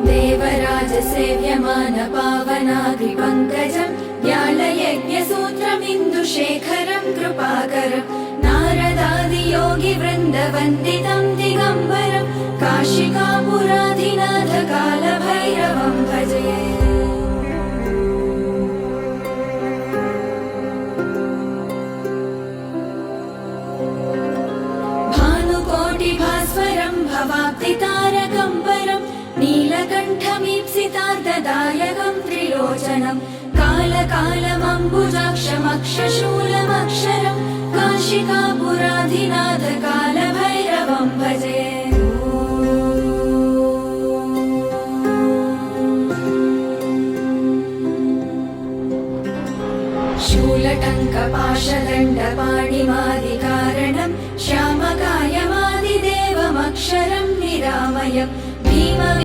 देवराजसेव्यमान पावनाग्रिपङ्कजं व्यालयज्ञसूत्रमिन्दुशेखरं कृपाकरं नारदादियोगिवृन्दवन्दितं दिगम्बरं काशिकापुराधिनाथ कालभैरवं भजे। भानुकोटिभास्वरं भवाब्धितारकं परं नीलकण्ठमीप्सितार्धदायकं त्रिलोचनं कालकालमम्बुजाक्षमक्षशूलमक्षरं काशिकापुराधिनाथ कालभैरवं भजे। शूलटङ्कपाशदण्डपाणिमादिकारणं श्यामकायमादिदेवमक्षरं निरामयम्